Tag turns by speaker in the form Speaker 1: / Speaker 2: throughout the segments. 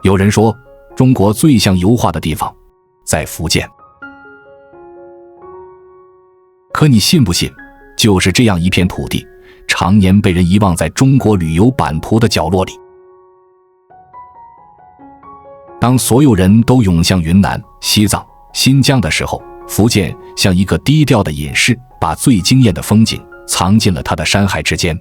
Speaker 1: 有人说，中国最像油画的地方在福建。可你信不信，就是这样一片土地，常年被人遗忘在中国旅游版图的角落里。当所有人都涌向云南、西藏、新疆的时候，福建像一个低调的隐士，把最惊艳的风景藏进了它的山海之间。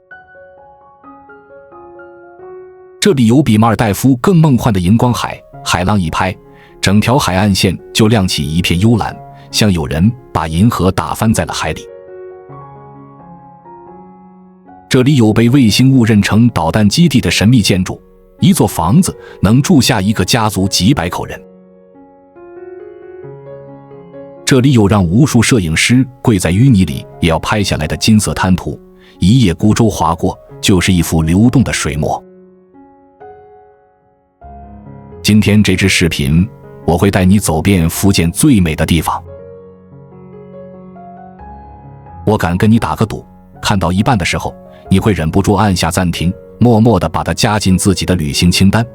Speaker 1: 这里有比马尔代夫更梦幻的荧光海，海浪一拍，整条海岸线就亮起一片幽蓝，像有人把银河打翻在了海里。这里有被卫星误认成导弹基地的神秘建筑，一座房子能住下一个家族几百口人。这里有让无数摄影师跪在淤泥里也要拍下来的金色滩涂，一叶孤舟划过，就是一幅流动的水墨。今天这支视频，我会带你走遍福建最美的地方。我敢跟你打个赌，看到一半的时候，你会忍不住按下暂停，默默地把它加进自己的旅行清单，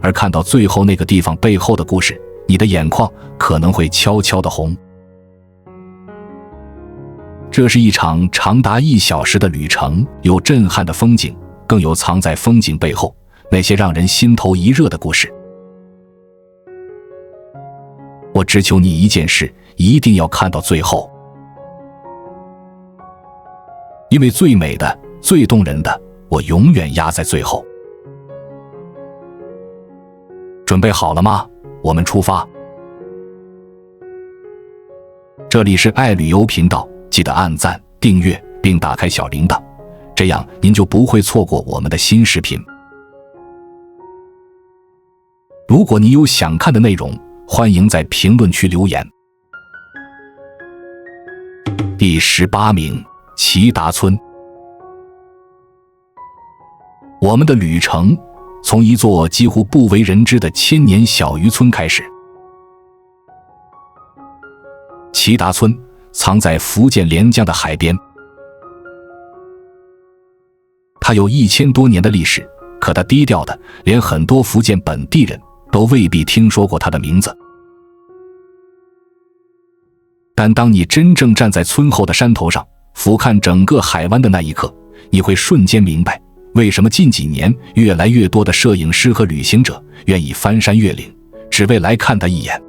Speaker 1: 而看到最后那个地方背后的故事，你的眼眶可能会悄悄地红。这是一场长达1小时的旅程，有震撼的风景，更有藏在风景背后那些让人心头一热的故事。我只求你一件事，一定要看到最后，因为最美的、最动人的，我永远压在最后。准备好了吗？我们出发。这里是爱旅游频道，记得按赞、订阅并打开小铃铛，这样您就不会错过我们的新视频。如果你有想看的内容，欢迎在评论区留言。第18名，齐达村。我们的旅程从一座几乎不为人知的千年小渔村开始。齐达村藏在福建连江的海边，它有1000多年的历史，可它低调的，连很多福建本地人都未必听说过它的名字。但当你真正站在村后的山头上，俯瞰整个海湾的那一刻，你会瞬间明白，为什么近几年越来越多的摄影师和旅行者愿意翻山越岭，只为来看它一眼。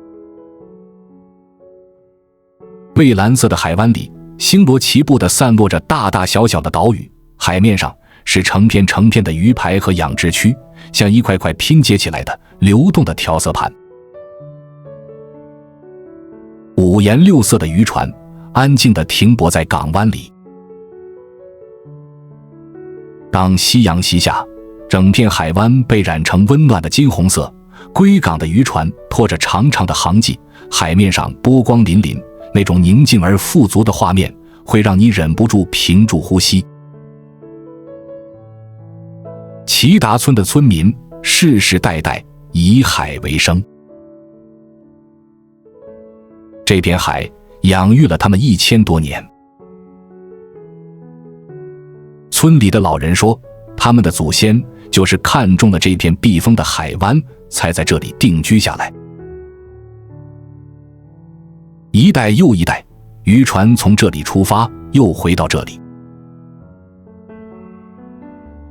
Speaker 1: 蔚蓝色的海湾里，星罗棋布地散落着大大小小的岛屿，海面上是成片成片的鱼排和养殖区，像一块块拼接起来的流动的调色盘。5颜6色的渔船安静地停泊在港湾里。当夕阳西下，整片海湾被染成温暖的金红色，归港的渔船拖着长长的航迹，海面上波光粼粼，那种宁静而富足的画面会让你忍不住屏住呼吸。齐达村的村民世世代代以海为生，这片海养育了他们1000多年。村里的老人说，他们的祖先就是看中了这片避风的海湾，才在这里定居下来。一代又一代，渔船从这里出发，又回到这里。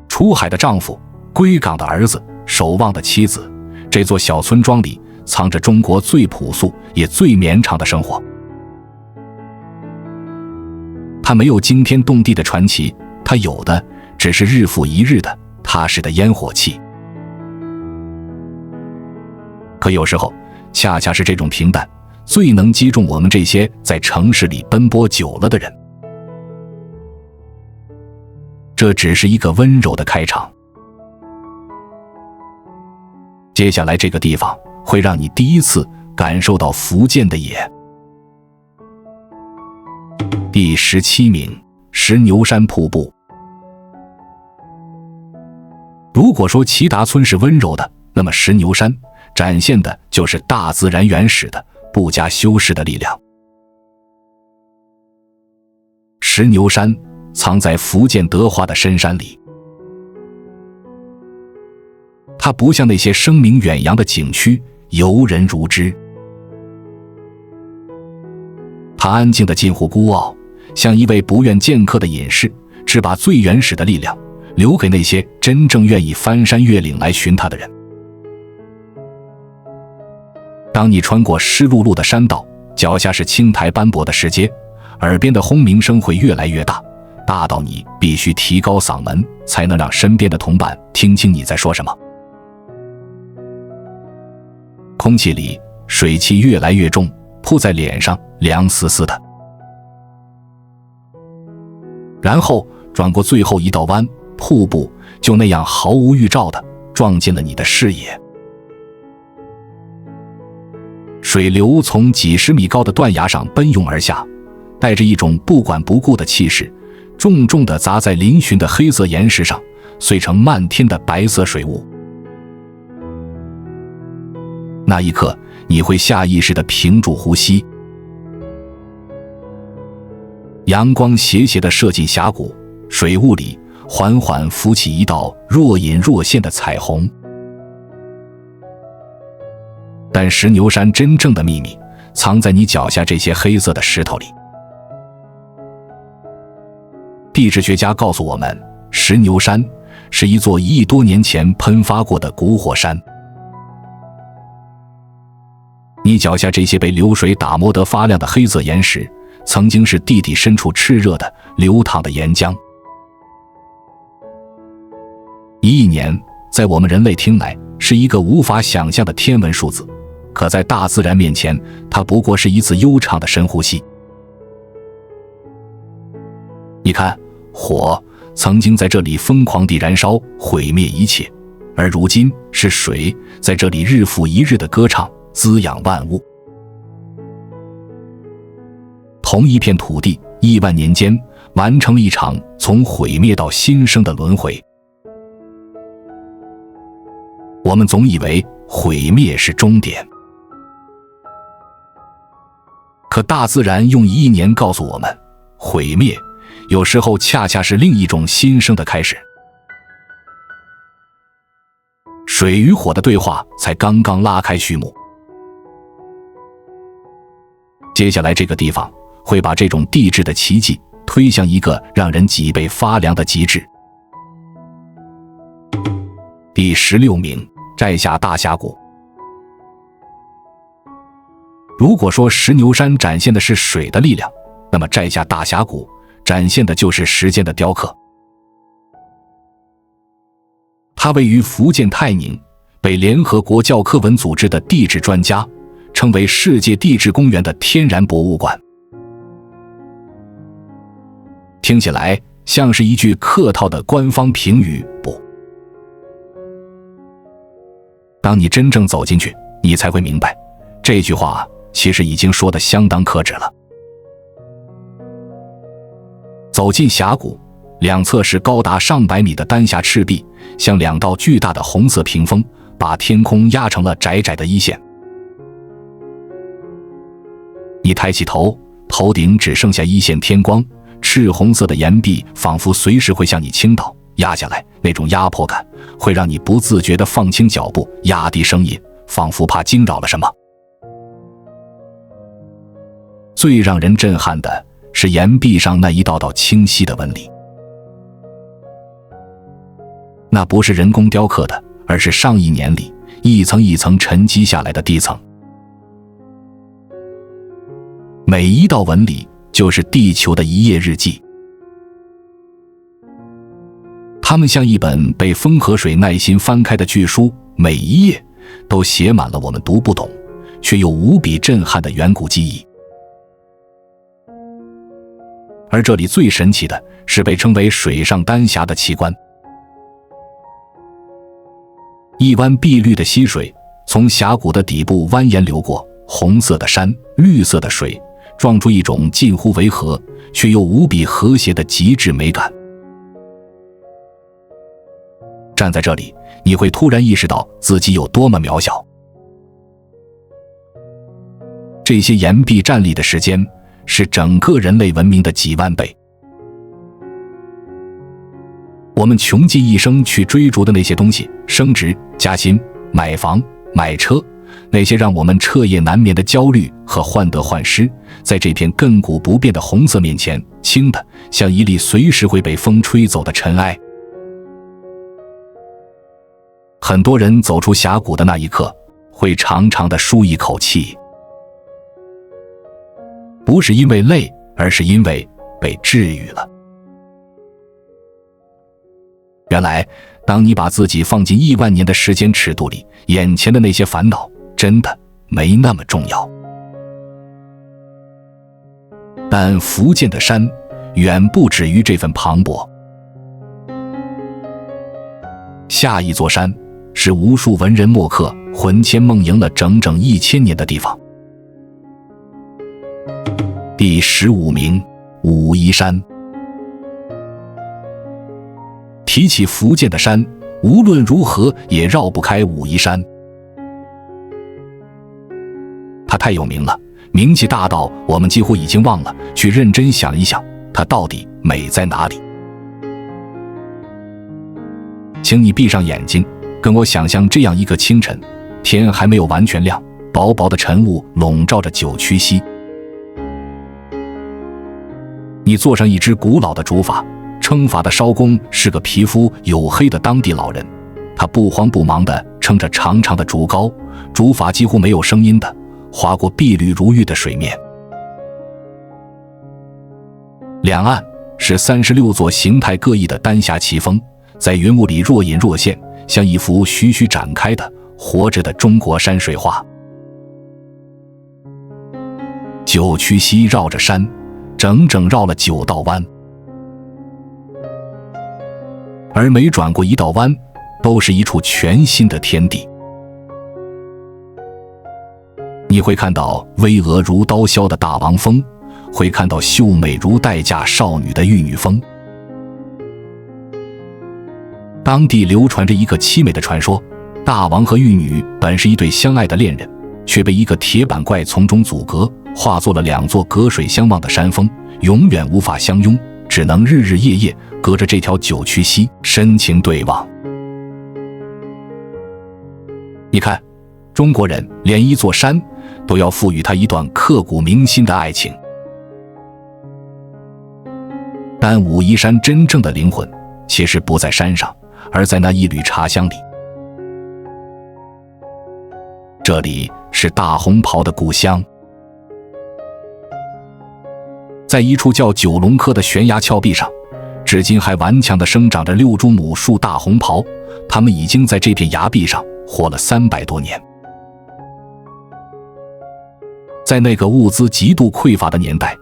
Speaker 1: 出海的丈夫，归港的儿子，守望的妻子，这座小村庄里藏着中国最朴素也最绵长的生活。它没有惊天动地的传奇，它有的只是日复一日的踏实的烟火气。可有时候，恰恰是这种平淡，最能击中我们这些在城市里奔波久了的人。这只是一个温柔的开场。接下来这个地方会让你第一次感受到福建的野。第17名，石牛山瀑布。如果说齐达村是温柔的，那么石牛山展现的就是大自然原始的、不加修饰的力量。石牛山藏在福建德化的深山里，它不像那些声名远扬的景区，游人如织。它安静的近乎孤傲，像一位不愿见客的隐士，只把最原始的力量留给那些真正愿意翻山越岭来寻它的人。当你穿过湿漉漉的山道，脚下是青苔斑驳的石阶，耳边的轰鸣声会越来越大，大到你必须提高嗓门，才能让身边的同伴听清你在说什么。空气里水汽越来越重，扑在脸上，凉丝丝的。然后转过最后一道弯，瀑布就那样毫无预兆地撞进了你的视野。水流从几十米高的断崖上奔涌而下，带着一种不管不顾的气势，重重地砸在嶙峋的黑色岩石上，碎成漫天的白色水雾。那一刻，你会下意识地屏住呼吸。阳光斜斜地射进峡谷，水雾里缓缓浮起一道若隐若现的彩虹。但石牛山真正的秘密藏在你脚下这些黑色的石头里。地质学家告诉我们，石牛山是一座1亿多年前喷发过的古火山。你脚下这些被流水打磨得发亮的黑色岩石，曾经是地底深处炽热的流淌的岩浆。1亿年在我们人类听来是一个无法想象的天文数字，可在大自然面前，它不过是一次悠长的深呼吸。你看，火曾经在这里疯狂地燃烧，毁灭一切，而如今是水在这里日复一日的歌唱，滋养万物。同一片土地，1万年间完成了一场从毁灭到新生的轮回。我们总以为毁灭是终点，可大自然用1亿年告诉我们，毁灭有时候恰恰是另一种新生的开始。水与火的对话才刚刚拉开序幕。接下来这个地方会把这种地质的奇迹推向一个让人脊背发凉的极致。第16名，寨下大峡谷。如果说石牛山展现的是水的力量，那么寨下大峡谷展现的就是时间的雕刻。它位于福建泰宁，被联合国教科文组织的地质专家称为世界地质公园的天然博物馆。听起来像是一句客套的官方评语，不。当你真正走进去，你才会明白，这句话其实已经说得相当克制了。走进峡谷，两侧是高达上百米的丹霞赤壁，像2道巨大的红色屏风，把天空压成了窄窄的一线。你抬起头，头顶只剩下一线天光，赤红色的岩壁仿佛随时会向你倾倒，压下来，那种压迫感会让你不自觉地放轻脚步，压低声音，仿佛怕惊扰了什么。最让人震撼的是岩壁上那一道道清晰的纹理，那不是人工雕刻的，而是上亿年里一层一层沉积下来的地层。每一道纹理就是地球的一页日记，它们像一本被风和水耐心翻开的巨书，每一页都写满了我们读不懂却又无比震撼的远古记忆。而这里最神奇的是被称为水上丹霞的奇观。一湾碧绿的溪水从峡谷的底部蜿蜒流过，红色的山，绿色的水，撞出一种近乎违和却又无比和谐的极致美感。站在这里，你会突然意识到自己有多么渺小。这些岩壁站立的时间是整个人类文明的几万倍。我们穷尽一生去追逐的那些东西，升职、加薪、买房、买车，那些让我们彻夜难眠的焦虑和患得患失，在这片亘古不变的红色面前，轻的像一粒随时会被风吹走的尘埃。很多人走出峡谷的那一刻，会长长地舒一口气，不是因为累，而是因为被治愈了。原来，当你把自己放进1万年的时间尺度里，眼前的那些烦恼真的没那么重要。但福建的山远不止于这份磅礴。下一座山是无数文人墨客魂牵梦萦了整整1000年的地方。第15名，武夷山。提起福建的山，无论如何也绕不开武夷山。它太有名了，名气大到我们几乎已经忘了去认真想一想，它到底美在哪里。请你闭上眼睛，跟我想象这样一个清晨，天还没有完全亮，薄薄的晨雾笼罩着九曲溪。你坐上一只古老的竹筏，撑筏的艄公是个皮肤黝黑的当地老人，他不慌不忙地撑着长长的竹篙，竹筏几乎没有声音地划过碧绿如玉的水面。两岸是36座形态各异的丹霞奇峰，在云雾里若隐若现，像一幅徐徐展开的活着的中国山水画。九曲溪绕着山整整绕了9道弯，而每转过一道弯，都是一处全新的天地。你会看到巍峨如刀削的大王峰，会看到秀美如待嫁少女的玉女峰。当地流传着一个凄美的传说，大王和玉女本是一对相爱的恋人，却被一个铁板怪从中阻隔，化作了2座隔水相望的山峰，永远无法相拥，只能日日夜夜隔着这条九曲溪深情对望。你看，中国人连一座山都要赋予它一段刻骨铭心的爱情。但武夷山真正的灵魂其实不在山上，而在那一缕茶香里。这里是大红袍的故乡，在一处叫九龙科的悬崖峭壁上，至今还顽强地生长着6株母树大红袍，它们已经在这片崖壁上活了300多年。在那个物资极度匮乏的年代，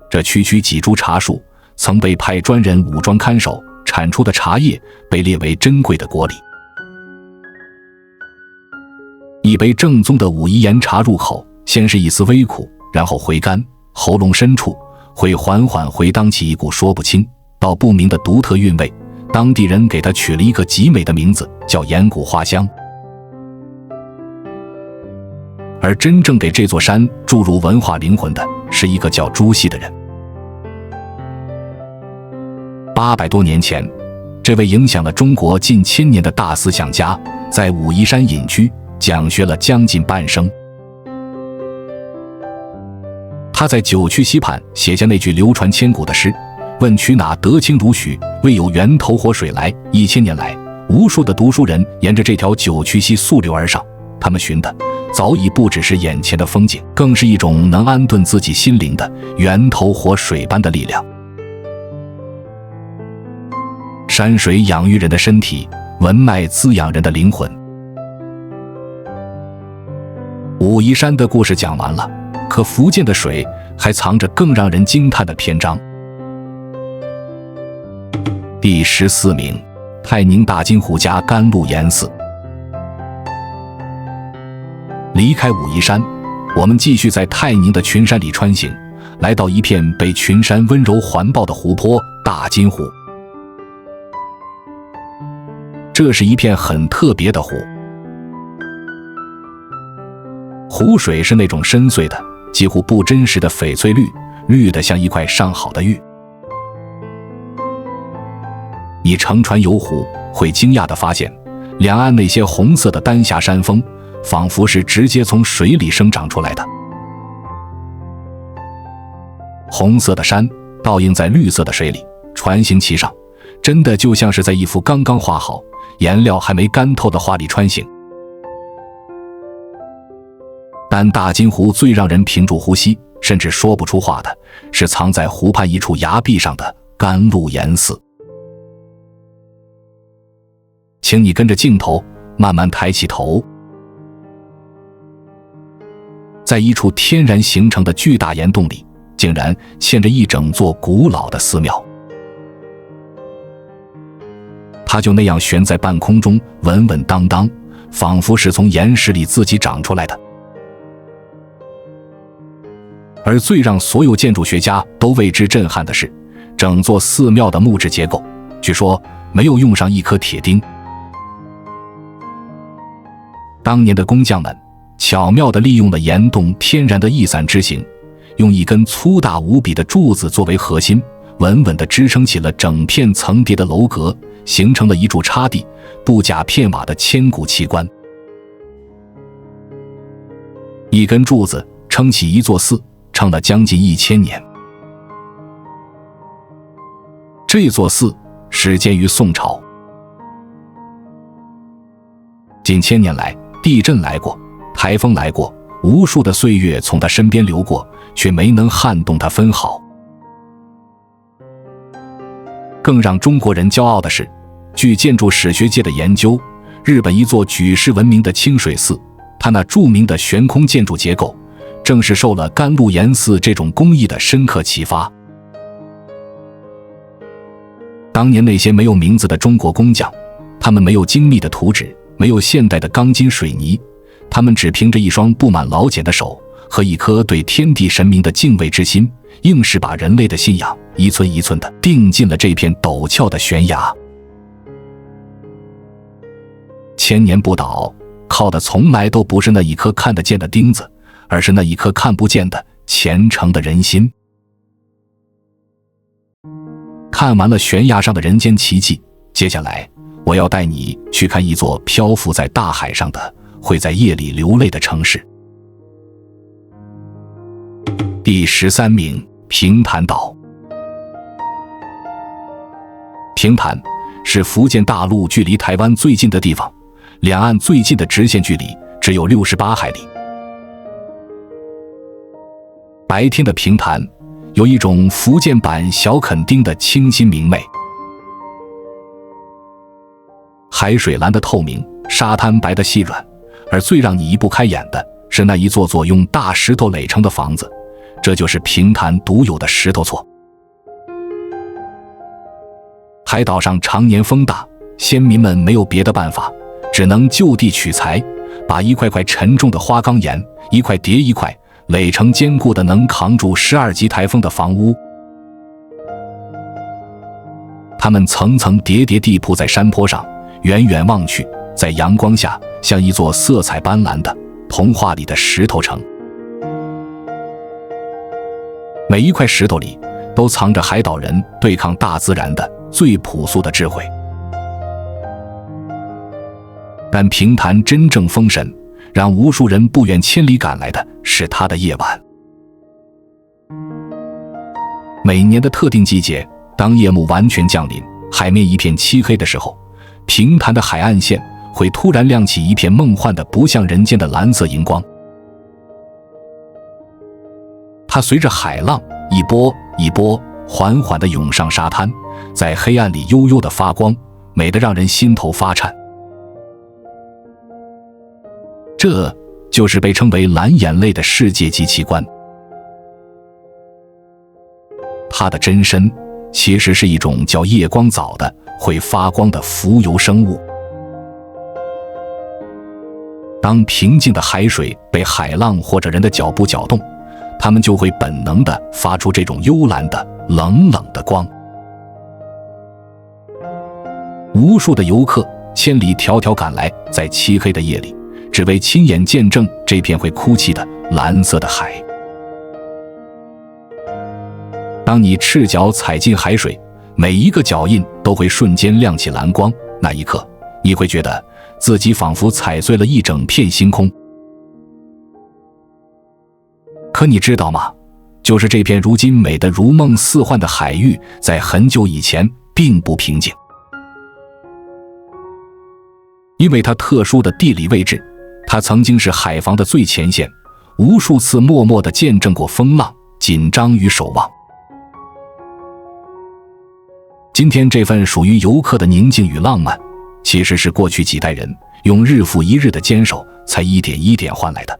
Speaker 1: 这区区几株茶树曾被派专人武装看守，产出的茶叶被列为珍贵的国礼。一杯正宗的武夷岩茶入口，先是一丝微苦，然后回甘，喉咙深处会缓缓回荡起一股说不清道不明的独特韵味。当地人给它取了一个极美的名字，叫岩谷花香。而真正给这座山注入文化灵魂的，是一个叫朱熹的人。800多年前，这位影响了中国近1000年的大思想家，在武夷山隐居讲学了将近半生。他在九曲溪畔写下那句流传千古的诗：问渠哪得清如许，为有源头活水来。1000年来，无数的读书人沿着这条九曲溪溯流而上，他们寻的早已不只是眼前的风景，更是一种能安顿自己心灵的源头活水般的力量。山水养育人的身体，文脉滋养人的灵魂。武夷山的故事讲完了，可福建的水还藏着更让人惊叹的篇章。第14名，泰宁大金虎家甘露岩寺。离开武夷山，我们继续在泰宁的群山里穿行，来到一片被群山温柔环抱的湖泊大金湖。这是一片很特别的湖，湖水是那种深邃的几乎不真实的翡翠绿，绿得像一块上好的玉。你乘船游湖，会惊讶地发现，两岸那些红色的丹霞山峰，仿佛是直接从水里生长出来的。红色的山倒映在绿色的水里，船行其上，真的就像是在一幅刚刚画好、颜料还没干透的画里穿行。但大金湖最让人屏住呼吸，甚至说不出话的，是藏在湖畔一处崖壁上的甘露岩寺。请你跟着镜头慢慢抬起头，在一处天然形成的巨大岩洞里，竟然嵌着一整座古老的寺庙。它就那样悬在半空中，稳稳当当，仿佛是从岩石里自己长出来的。而最让所有建筑学家都为之震撼的是，整座寺庙的木质结构，据说没有用上一颗铁钉。当年的工匠们巧妙地利用了岩洞天然的逸散之形，用一根粗大无比的柱子作为核心，稳稳地支撑起了整片层叠的楼阁，形成了一柱插地、不假片瓦的千古奇观。一根柱子撑起一座寺，撑了将近1000年。这座寺始建于宋朝，近1000年来，地震来过，台风来过，无数的岁月从他身边流过，却没能撼动他分毫。更让中国人骄傲的是，据建筑史学界的研究，日本一座举世闻名的清水寺，它那著名的悬空建筑结构，正是受了甘露岩寺这种工艺的深刻启发。当年那些没有名字的中国工匠，他们没有精密的图纸，没有现代的钢筋水泥，他们只凭着一双布满老茧的手和一颗对天地神明的敬畏之心，硬是把人类的信仰一寸一寸地钉进了这片陡峭的悬崖。千年不倒，靠的从来都不是那一颗看得见的钉子，而是那一颗看不见的虔诚的人心。看完了悬崖上的人间奇迹，接下来我要带你去看一座漂浮在大海上的、会在夜里流泪的城市。第13名，平潭岛。平潭是福建大陆距离台湾最近的地方，两岸最近的直线距离只有68海里。白天的平潭有一种福建版小垦丁的清新明媚，海水蓝的透明，沙滩白的细软，而最让你移不开眼的是那一座座用大石头垒成的房子，这就是平潭独有的石头厝。海岛上常年风大，先民们没有别的办法，只能就地取材，把一块块沉重的花岗岩一块叠一块垒成坚固的能扛住12级台风的房屋。它们层层叠叠地铺在山坡上，远远望去，在阳光下像一座色彩斑斓的童话里的石头城。每一块石头里都藏着海岛人对抗大自然的最朴素的智慧。但平潭真正封神，让无数人不远千里赶来的是它的夜晚。每年的特定季节，当夜幕完全降临，海面一片漆黑的时候，平潭的海岸线会突然亮起一片梦幻的不像人间的蓝色荧光。它随着海浪一波一波缓缓地涌上沙滩，在黑暗里悠悠地发光，美得让人心头发颤。这就是被称为蓝眼泪的世界级奇观。它的真身其实是一种叫夜光藻的会发光的浮游生物。当平静的海水被海浪或者人的脚步搅动，它们就会本能地发出这种幽蓝的冷冷的光。无数的游客千里迢迢赶来，在漆黑的夜里只为亲眼见证这片会哭泣的蓝色的海。当你赤脚踩进海水，每一个脚印都会瞬间亮起蓝光，那一刻，你会觉得自己仿佛踩碎了一整片星空。可你知道吗？就是这片如今美得如梦似幻的海域，在很久以前并不平静。因为它特殊的地理位置，它曾经是海防的最前线，无数次默默地见证过风浪、紧张与守望。今天这份属于游客的宁静与浪漫，其实是过去几代人用日复一日的坚守才一点一点换来的。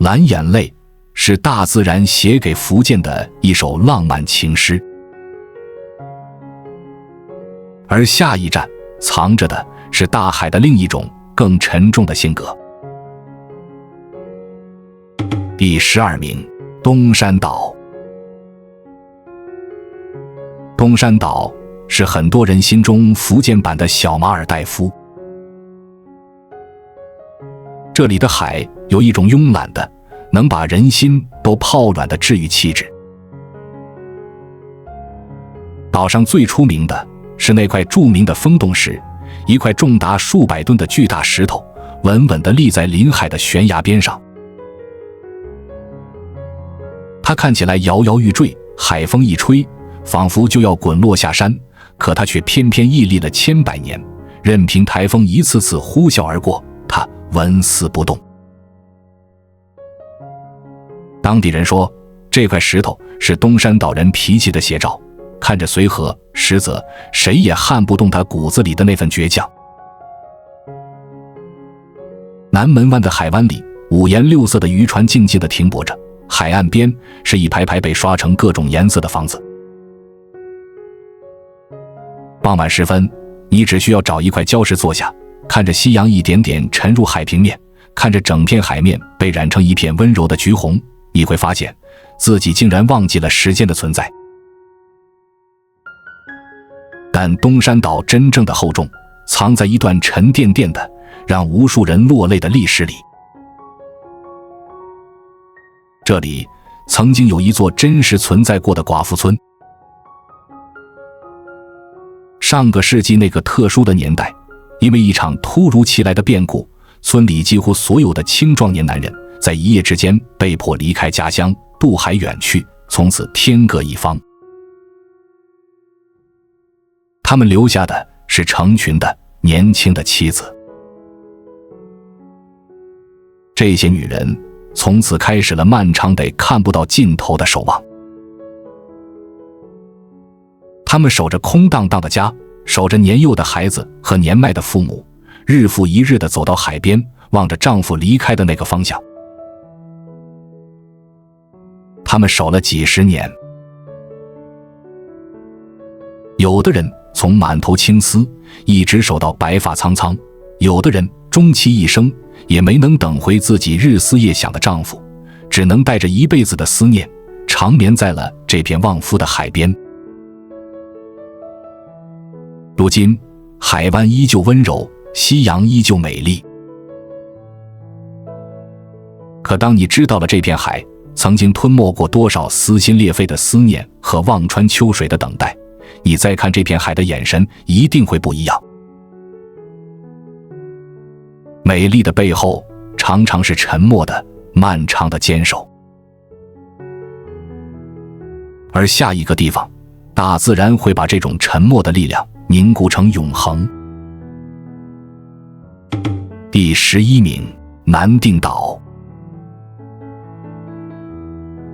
Speaker 1: 蓝眼泪是大自然写给福建的一首浪漫情诗，而下一站藏着的是大海的另一种更沉重的性格。第12名，东山岛。东山岛是很多人心中福建版的小马尔代夫。这里的海有一种慵懒的，能把人心都泡软的治愈气质。岛上最出名的是那块著名的风洞石，一块重达数百吨的巨大石头，稳稳地立在临海的悬崖边上。它看起来摇摇欲坠，海风一吹，仿佛就要滚落下山，可它却偏偏屹立了千百年，任凭台风一次次呼啸而过，它纹丝不动。当地人说，这块石头是东山岛人脾气的写照，看着随和，实则谁也撼不动他骨子里的那份倔强。南门湾的海湾里，五颜六色的渔船静静地停泊着，海岸边是一排排被刷成各种颜色的房子。傍晚时分，你只需要找一块礁石坐下，看着夕阳一点点沉入海平面，看着整片海面被染成一片温柔的橘红，你会发现自己竟然忘记了时间的存在。但东山岛真正的厚重，藏在一段沉甸甸的让无数人落泪的历史里。这里曾经有一座真实存在过的寡妇村。上个世纪那个特殊的年代，因为一场突如其来的变故，村里几乎所有的青壮年男人在一夜之间被迫离开家乡，渡海远去，从此天各一方。他们留下的是成群的年轻的妻子。这些女人从此开始了漫长得看不到尽头的守望。她们守着空荡荡的家，守着年幼的孩子和年迈的父母，日复一日地走到海边，望着丈夫离开的那个方向。她们守了几十年。有的人从满头青丝一直守到白发苍苍，有的人终其一生也没能等回自己日思夜想的丈夫，只能带着一辈子的思念，长眠在了这片望夫的海边。如今，海湾依旧温柔，夕阳依旧美丽。可当你知道了这片海曾经吞没过多少撕心裂肺的思念和望穿秋水的等待，你再看这片海的眼神一定会不一样。美丽的背后，常常是沉默的、漫长的坚守。而下一个地方，大自然会把这种沉默的力量凝固成永恒。第11名，南定岛。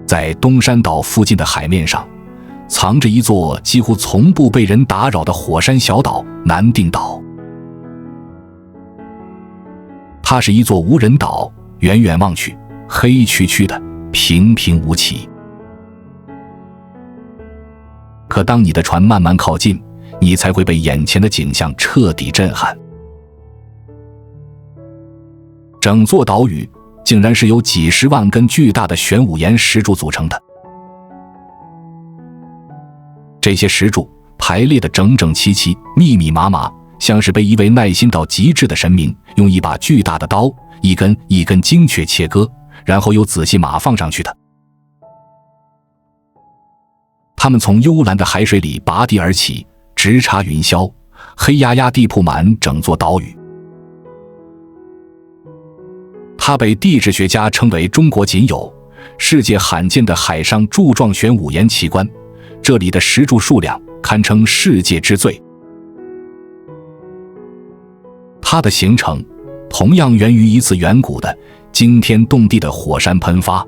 Speaker 1: 在东山岛附近的海面上，藏着一座几乎从不被人打扰的火山小岛——南定岛。它是一座无人岛，远远望去，黑黢黢的，平平无奇。可当你的船慢慢靠近，你才会被眼前的景象彻底震撼。整座岛屿竟然是由几十万根巨大的玄武岩石柱组成的。这些石柱排列得整整齐齐，密密麻麻，像是被一位耐心到极致的神明用一把巨大的刀一根一根精确切割，然后又仔细码放上去的。他们从幽蓝的海水里拔地而起，直插云霄，黑压压地铺满整座岛屿。它被地质学家称为中国仅有、世界罕见的海上柱状玄武岩奇观，这里的石柱数量堪称世界之最。它的形成同样源于一次远古的惊天动地的火山喷发，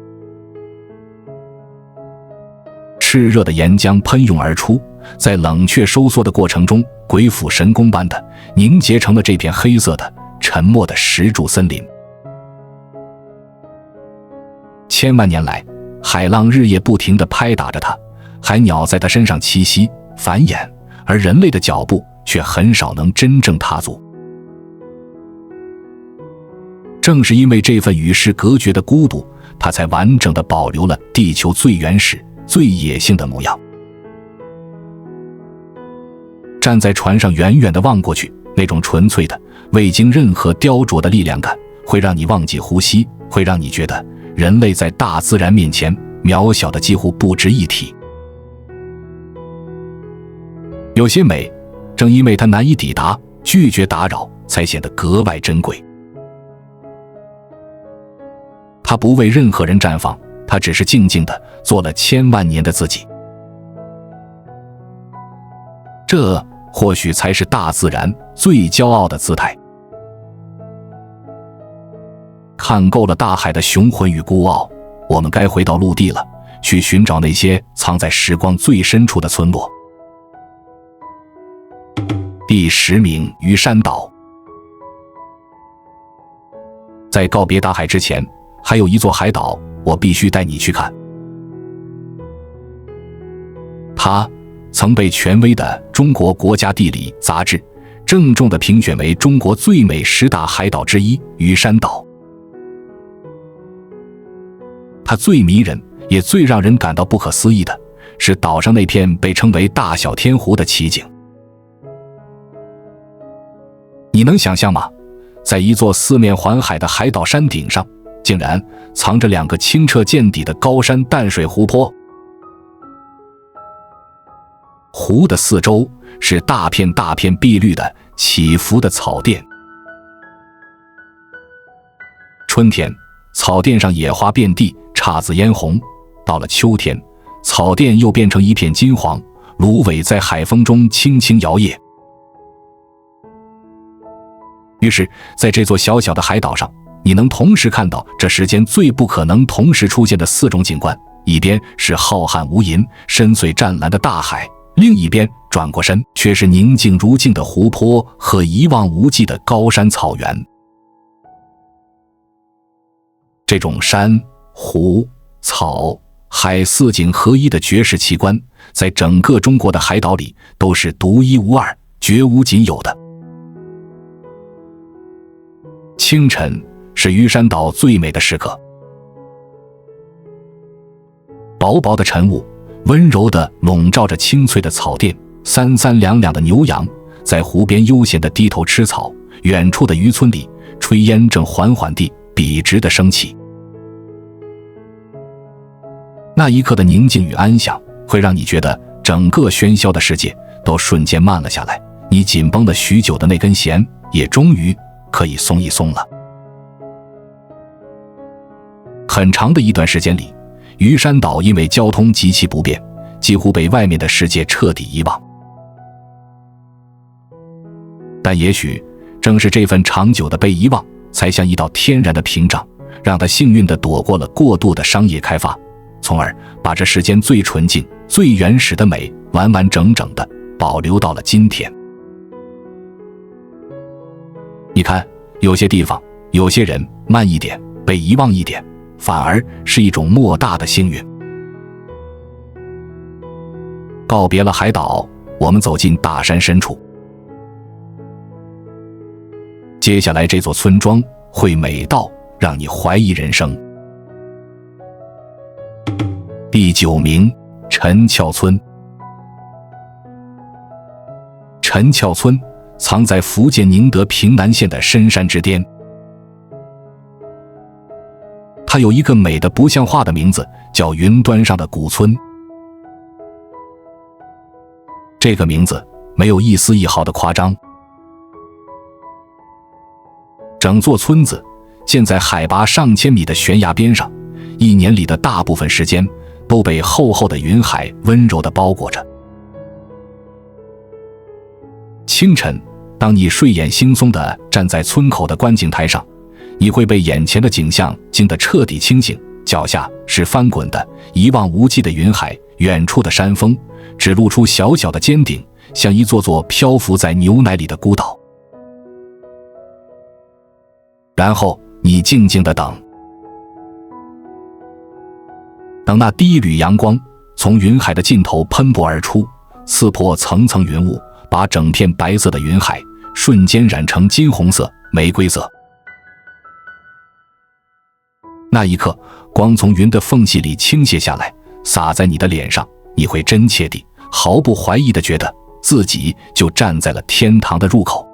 Speaker 1: 炽热的岩浆喷涌而出，在冷却收缩的过程中，鬼斧神工般的凝结成了这片黑色的沉默的石柱森林。千万年来，海浪日夜不停地拍打着它，海鸟在它身上栖息繁衍，而人类的脚步却很少能真正踏足。正是因为这份与世隔绝的孤独，它才完整地保留了地球最原始、最野性的模样。站在船上远远地望过去，那种纯粹的、未经任何雕琢的力量感，会让你忘记呼吸，会让你觉得人类在大自然面前渺小的几乎不值一提。有些美，正因为它难以抵达、拒绝打扰，才显得格外珍贵。它不为任何人绽放，它只是静静地做了千万年的自己。这或许才是大自然最骄傲的姿态。看够了大海的雄浑与孤傲，我们该回到陆地了，去寻找那些藏在时光最深处的村落。第10名，鱼山岛。在告别大海之前，还有一座海岛，我必须带你去看。它曾被权威的中国国家地理杂志郑重地评选为中国最美10大海岛之一——鱼山岛。它最迷人，也最让人感到不可思议的是岛上那片被称为大小天湖的奇景。你能想象吗？在一座四面环海的海岛山顶上，竟然藏着2个清澈见底的高山淡水湖泊。湖的四周是大片大片碧绿的起伏的草甸。春天，草甸上野花遍地，姹紫嫣红；到了秋天，草甸又变成一片金黄，芦苇在海风中轻轻摇曳。于是，在这座小小的海岛上，你能同时看到这世间最不可能同时出现的4种景观：一边是浩瀚无垠、深邃湛蓝的大海，另一边转过身却是宁静如镜的湖泊和一望无际的高山草原。这种山、湖、草、海4景合一的绝世奇观，在整个中国的海岛里都是独一无二、绝无仅有的。清晨是鱼山岛最美的时刻，薄薄的晨雾温柔地笼罩着青翠的草甸，三三两两的牛羊在湖边悠闲地低头吃草，远处的渔村里炊烟正缓缓地笔直地升起。那一刻的宁静与安详，会让你觉得整个喧嚣的世界都瞬间慢了下来，你紧绷了许久的那根弦也终于可以松一松了。很长的一段时间里，鱼山岛因为交通极其不便，几乎被外面的世界彻底遗忘。但也许正是这份长久的被遗忘，才像一道天然的屏障，让它幸运地躲过了过度的商业开发，从而把这世间最纯净、最原始的美完完整整地保留到了今天。你看，有些地方，有些人慢一点，被遗忘一点，反而是一种莫大的幸运。告别了海岛，我们走进大山深处。接下来这座村庄会美到让你怀疑人生。第9名，陈厝村。陈厝村藏在福建宁德平南县的深山之巅，它有一个美得不像话的名字，叫云端上的古村。这个名字没有一丝一毫的夸张。整座村子建在海拔上千米的悬崖边上，一年里的大部分时间都被厚厚的云海温柔地包裹着。清晨，当你睡眼惺忪地站在村口的观景台上，你会被眼前的景象惊得彻底清醒。脚下是翻滚的一望无际的云海，远处的山峰只露出小小的尖顶，像一座座漂浮在牛奶里的孤岛。然后你静静地等，等那第一缕阳光从云海的尽头喷薄而出，刺破层层云雾，把整片白色的云海瞬间染成金红色、玫瑰色。那一刻，光从云的缝隙里倾泻下来，洒在你的脸上，你会真切地、毫不怀疑地觉得自己就站在了天堂的入口。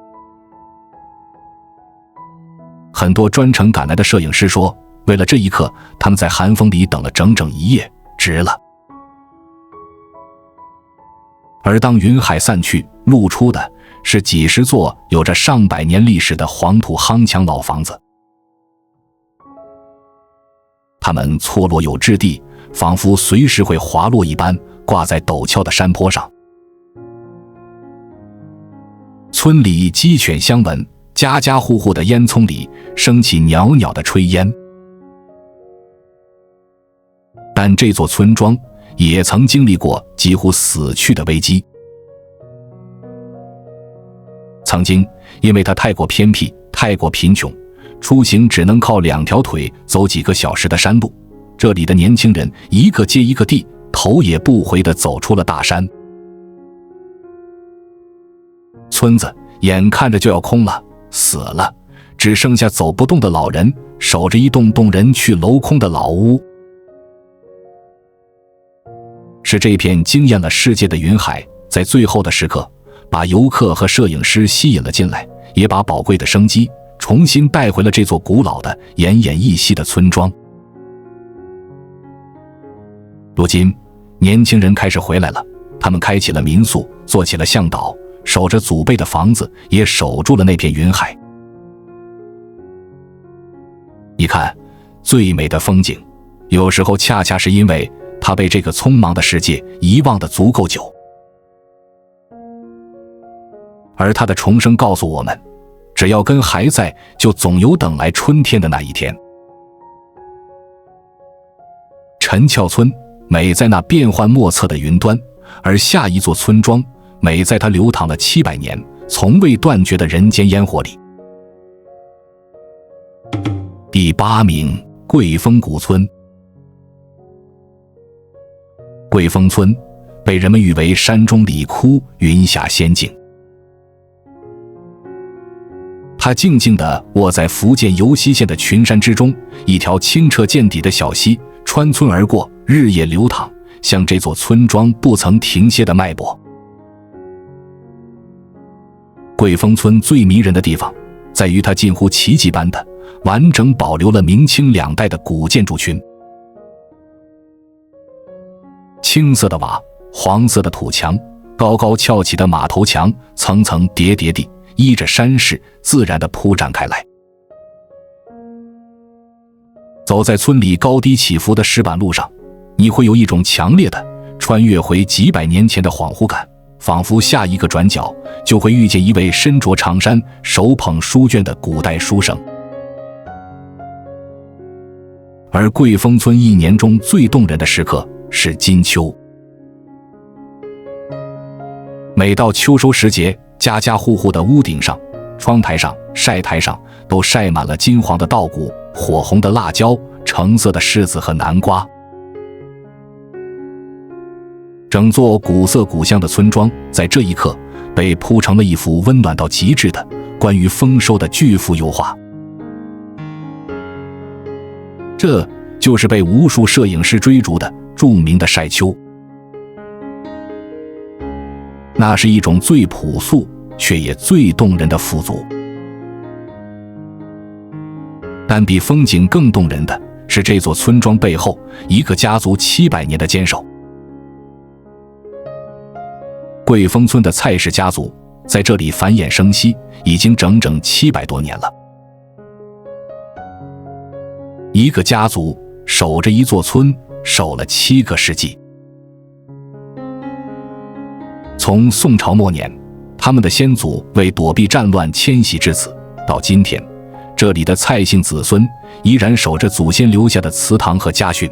Speaker 1: 很多专程赶来的摄影师说，为了这一刻，他们在寒风里等了整整一夜，值了。而当云海散去，露出的是几十座有着上百年历史的黄土夯墙老房子，它们错落有致地，仿佛随时会滑落一般，挂在陡峭的山坡上。村里鸡犬相闻，家家户户的烟囱里升起袅袅的炊烟。但这座村庄也曾经历过几乎死去的危机。曾经，因为它太过偏僻、太过贫穷，出行只能靠2条腿走几个小时的山路，这里的年轻人一个接一个地，头也不回地走出了大山。村子眼看着就要空了，死了，只剩下走不动的老人，守着一栋栋人去楼空的老屋。是这片惊艳了世界的云海，在最后的时刻，把游客和摄影师吸引了进来，也把宝贵的生机重新带回了这座古老的、奄奄一息的村庄。如今，年轻人开始回来了，他们开起了民宿，做起了向导，守着祖辈的房子，也守住了那片云海。你看，最美的风景，有时候恰恰是因为它被这个匆忙的世界遗忘得足够久。而它的重生告诉我们，只要根还在，就总有等来春天的那一天。陈桥村美在那变幻莫测的云端，而下一座村庄美在它流淌了700年从未断绝的人间烟火里。第8名，桂峰古村。桂峰村被人们誉为山中李窟，云下仙境。它静静地卧在福建尤溪县的群山之中，一条清澈见底的小溪穿村而过，日夜流淌，像这座村庄不曾停歇的脉搏。桂峰村最迷人的地方，在于它近乎奇迹般的完整保留了明清2代的古建筑群。青色的瓦，黄色的土墙，高高翘起的马头墙，层层叠叠地依着山势自然地铺展开来。走在村里高低起伏的石板路上，你会有一种强烈的穿越回几百年前的恍惚感，仿佛下一个转角就会遇见一位身着长衫、手捧书卷的古代书生。而桂峰村一年中最动人的时刻是金秋。每到秋收时节，家家户户的屋顶上、窗台上、晒台上都晒满了金黄的稻谷、火红的辣椒、橙色的柿子和南瓜。整座古色古香的村庄在这一刻被铺成了一幅温暖到极致的关于丰收的巨幅油画。这就是被无数摄影师追逐的著名的晒秋。那是一种最朴素却也最动人的富足。但比风景更动人的是这座村庄背后一个家族700年的坚守。桂峰村的蔡氏家族在这里繁衍生息，已经整整700多年了。一个家族守着一座村，守了7个世纪。从宋朝末年，他们的先祖为躲避战乱迁徙至此，到今天，这里的蔡姓子孙依然守着祖先留下的祠堂和家训。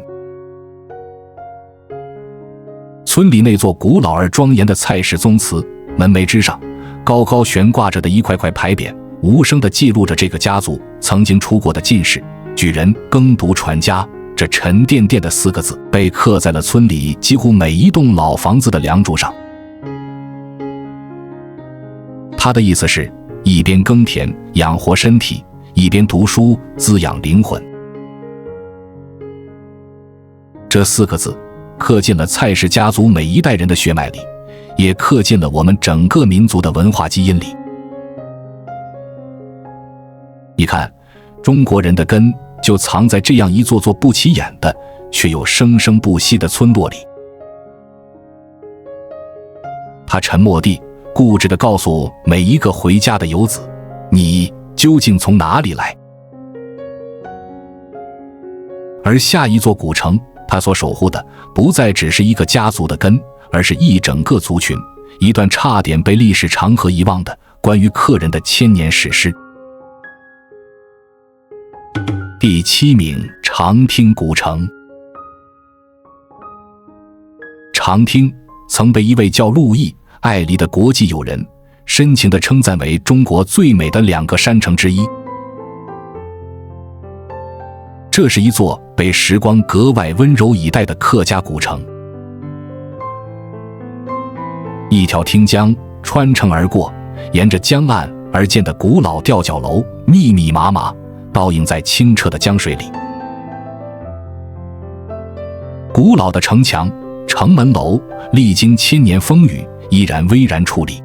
Speaker 1: 村里那座古老而庄严的蔡氏宗祠，门楣之上高高悬挂着的一块块牌匾，无声地记录着这个家族曾经出过的进士、举人、耕读传家。这沉甸甸的4个字被刻在了村里几乎每一栋老房子的梁柱上。他的意思是，一边耕田养活身体，一边读书滋养灵魂。这4个字刻进了蔡氏家族每一代人的血脉里，也刻进了我们整个民族的文化基因里。你看，中国人的根就藏在这样一座座不起眼的却又生生不息的村落里。他沉默地固执地告诉每一个回家的游子，你究竟从哪里来？而下一座古城，他所守护的不再只是一个家族的根，而是一整个族群，一段差点被历史长河遗忘的关于客人的千年史诗。第7名，长汀古城。长汀曾被一位叫陆毅、艾黎的国际友人深情地称赞为中国最美的2个山城之一。这是一座被时光格外温柔以待的客家古城。一条汀江穿城而过，沿着江岸而建的古老吊脚楼密密麻麻，倒映在清澈的江水里。古老的城墙、城门楼历经千年风雨，依然巍然矗立。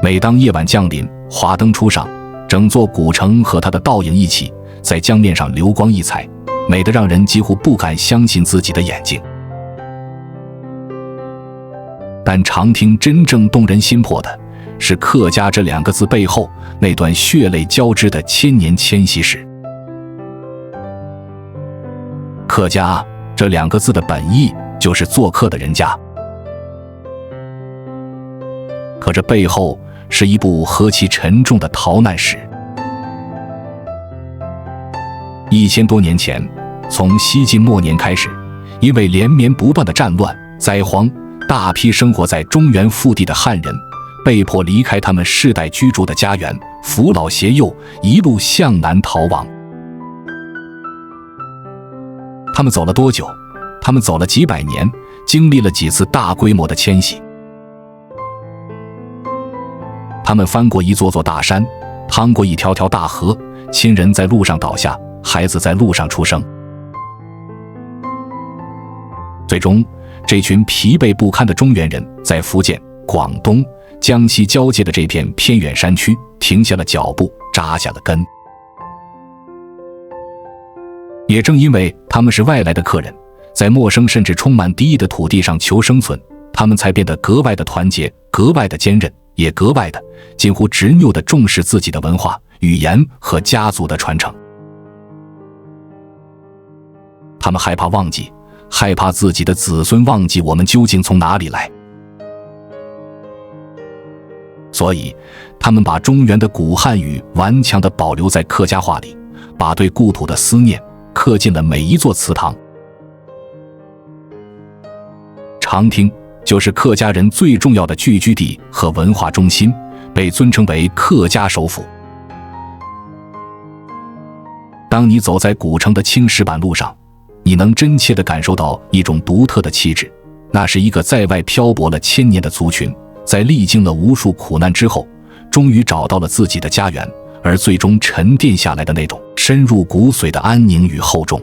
Speaker 1: 每当夜晚降临，华灯初上，整座古城和它的倒影一起在江面上流光溢彩，美得让人几乎不敢相信自己的眼睛。但长汀真正动人心魄的是客家这2个字背后那段血泪交织的千年迁徙史。客家这2个字的本意就是做客的人家，可这背后是一部何其沉重的逃难史。1000多年前，从西晋末年开始，因为连绵不断的战乱、灾荒，大批生活在中原腹地的汉人被迫离开他们世代居住的家园，扶老携幼，一路向南逃亡。他们走了多久？他们走了几百年，经历了几次大规模的迁徙。他们翻过一座座大山，趟过一条条大河，亲人在路上倒下，孩子在路上出生。最终，这群疲惫不堪的中原人在福建、广东、江西交界的这片偏远山区停下了脚步，扎下了根。也正因为他们是外来的客人，在陌生甚至充满敌意的土地上求生存，他们才变得格外的团结，格外的坚韧，也格外的近乎执拗地重视自己的文化、语言和家族的传承。他们害怕忘记，害怕自己的子孙忘记我们究竟从哪里来，所以他们把中原的古汉语顽强地保留在客家话里，把对故土的思念刻进了每一座祠堂。长汀就是客家人最重要的聚居地和文化中心，被尊称为客家首府。当你走在古城的青石板路上，你能真切地感受到一种独特的气质，那是一个在外漂泊了1000年的族群，在历经了无数苦难之后，终于找到了自己的家园，而最终沉淀下来的那种深入骨髓的安宁与厚重。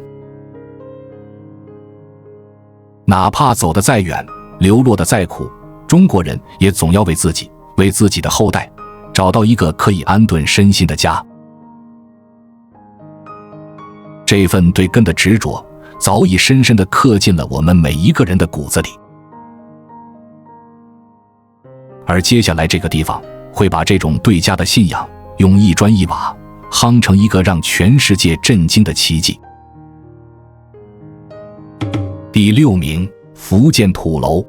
Speaker 1: 哪怕走得再远，流落得再苦，中国人也总要为自己，为自己的后代找到一个可以安顿身心的家。这份对根的执着早已深深地刻进了我们每一个人的骨子里。而接下来这个地方会把这种对家的信仰用一砖一瓦夯成一个让全世界震惊的奇迹。第6名，福建土楼。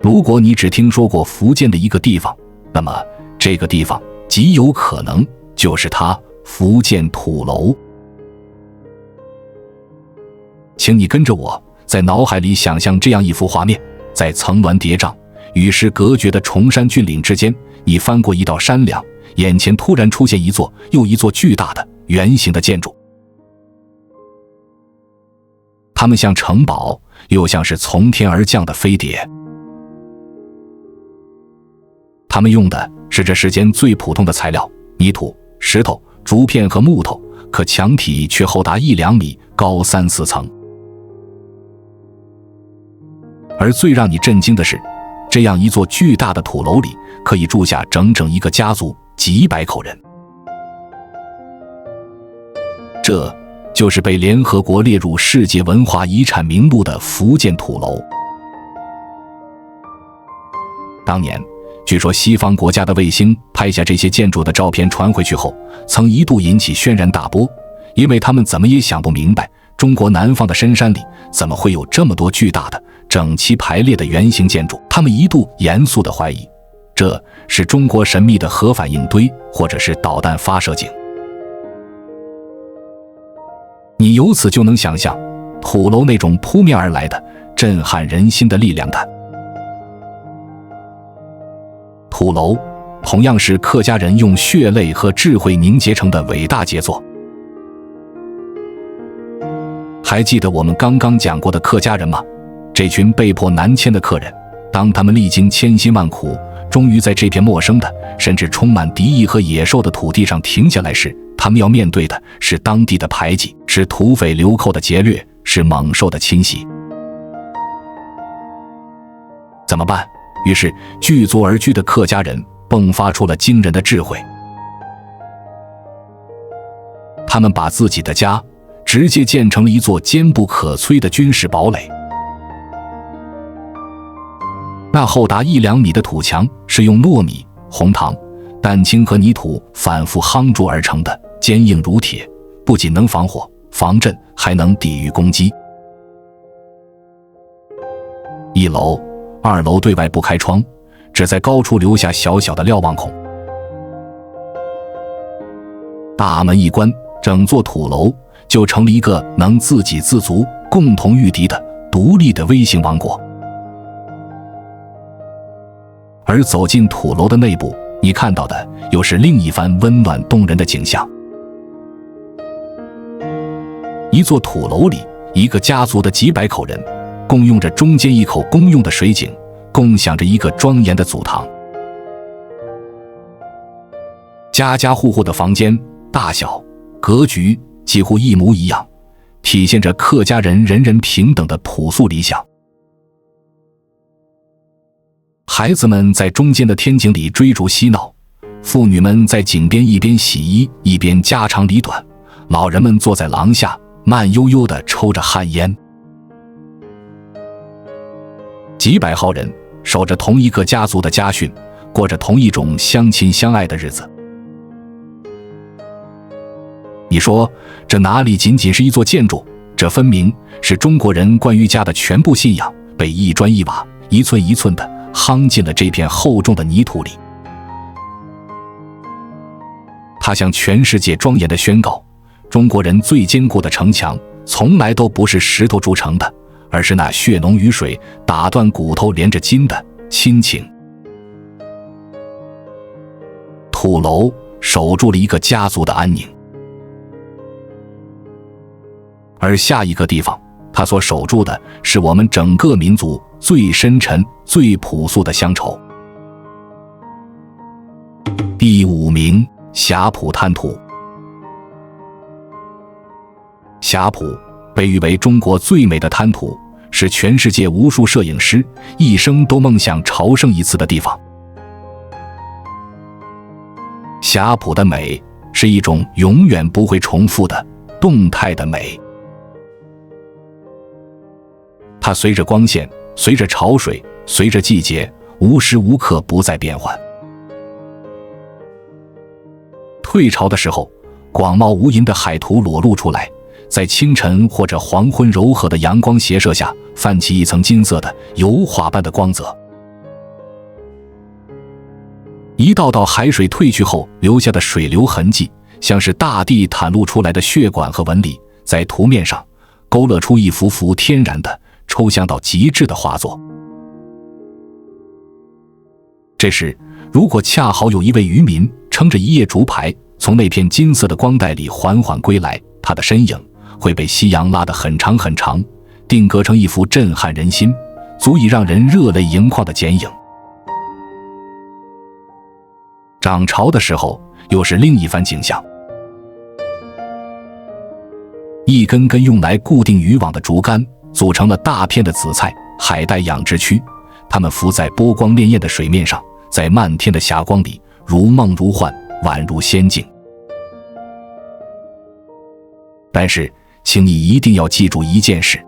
Speaker 1: 如果你只听说过福建的一个地方，那么这个地方极有可能就是它——福建土楼。请你跟着我，在脑海里想象这样一幅画面：在层峦叠嶂、与世隔绝的崇山峻岭之间，你翻过一道山梁，眼前突然出现一座又一座巨大的圆形的建筑，它们像城堡，又像是从天而降的飞碟。他们用的是这世间最普通的材料：泥土、石头、竹片和木头，可墙体却厚达1-2米，高3-4层。而最让你震惊的是，这样一座巨大的土楼里可以住下整整一个家族，几百口人。这就是被联合国列入世界文化遗产名录的福建土楼。当年据说西方国家的卫星拍下这些建筑的照片传回去后，曾一度引起轩然大波，因为他们怎么也想不明白，中国南方的深山里怎么会有这么多巨大的整齐排列的圆形建筑。他们一度严肃地怀疑，这是中国神秘的核反应堆，或者是导弹发射井。你由此就能想象土楼那种扑面而来的震撼人心的力量感。土楼同样是客家人用血泪和智慧凝结成的伟大杰作。还记得我们刚刚讲过的客家人吗？这群被迫南迁的客人，当他们历经千辛万苦，终于在这片陌生的甚至充满敌意和野兽的土地上停下来时，他们要面对的是当地的排挤，是土匪流寇的劫掠，是猛兽的侵袭。怎么办？于是聚族而居的客家人迸发出了惊人的智慧，他们把自己的家直接建成了一座坚不可摧的军事堡垒。那厚达1-2米的土墙是用糯米、红糖、蛋清和泥土反复夯筑而成的，坚硬如铁，不仅能防火、防震，还能抵御攻击。1楼、2楼对外不开窗，只在高处留下小小的瞭望孔。大门一关，整座土楼就成了一个能自给自足、共同御敌的独立的微型王国。而走进土楼的内部，你看到的又是另一番温暖动人的景象。一座土楼里，一个家族的几百口人共用着中间一口公用的水井，共享着一个庄严的祖堂。家家户户的房间大小、格局几乎一模一样，体现着客家人人人平等的朴素理想。孩子们在中间的天井里追逐嬉闹，妇女们在井边一边洗衣一边家长里短，老人们坐在廊下慢悠悠地抽着旱烟。几百号人守着同一个家族的家训，过着同一种相亲相爱的日子。你说这哪里仅仅是一座建筑，这分明是中国人关于家的全部信仰，被一砖一瓦、一寸一寸地夯进了这片厚重的泥土里。它向全世界庄严地宣告，中国人最坚固的城墙从来都不是石头筑成的，而是那血浓于水、打断骨头连着筋的亲情。土楼守住了一个家族的安宁，而下一个地方，它所守住的是我们整个民族最深沉、最朴素的乡愁。第5名，霞浦滩涂。霞浦被誉为中国最美的滩涂，是全世界无数摄影师一生都梦想朝圣一次的地方。霞浦的美是一种永远不会重复的动态的美，它随着光线，随着潮水，随着季节无时无刻不在变换。退潮的时候，广袤无垠的海图裸露出来，在清晨或者黄昏柔和的阳光斜射下，泛起一层金色的油画般的光泽。一道道海水退去后留下的水流痕迹，像是大地袒露出来的血管和纹理，在图面上勾勒出一幅幅天然的、抽象到极致的画作。这时，如果恰好有一位渔民撑着一叶竹排，从那片金色的光带里缓缓归来，他的身影会被夕阳拉得很长很长，定格成一幅震撼人心、足以让人热泪盈眶的剪影。涨潮的时候，又是另一番景象。一根根用来固定渔网的竹竿，组成了大片的紫菜海带养殖区，它们浮在波光潋滟的水面上，在漫天的霞光里如梦如幻，宛如仙境。但是，请你一定要记住一件事，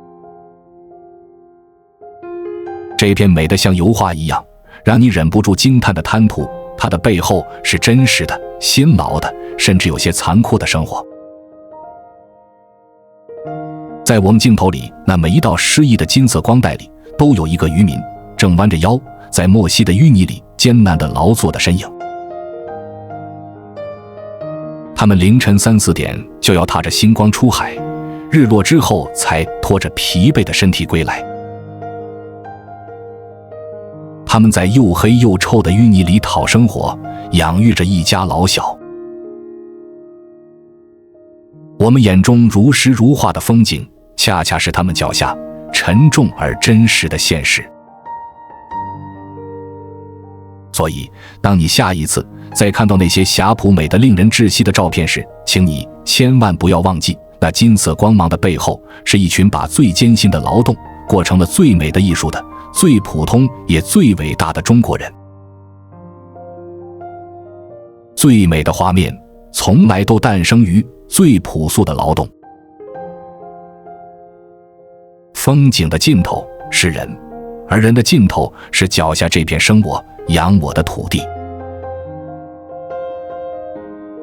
Speaker 1: 这片美得像油画一样，让你忍不住惊叹的滩涂，它的背后是真实的、辛劳的，甚至有些残酷的生活。在我们镜头里，那每一道诗意的金色光带里，都有一个渔民正弯着腰，在墨西的淤泥里艰难地劳作的身影。他们凌晨3、4点就要踏着星光出海，日落之后才拖着疲惫的身体归来。他们在又黑又臭的淤泥里讨生活，养育着一家老小。我们眼中如诗如画的风景，恰恰是他们脚下沉重而真实的现实。所以，当你下一次再看到那些霞浦美得令人窒息的照片时，请你千万不要忘记，那金色光芒的背后，是一群把最艰辛的劳动过成了最美的艺术的、最普通也最伟大的中国人。最美的画面，从来都诞生于最朴素的劳动。风景的尽头是人，而人的尽头是脚下这片生我养我的土地。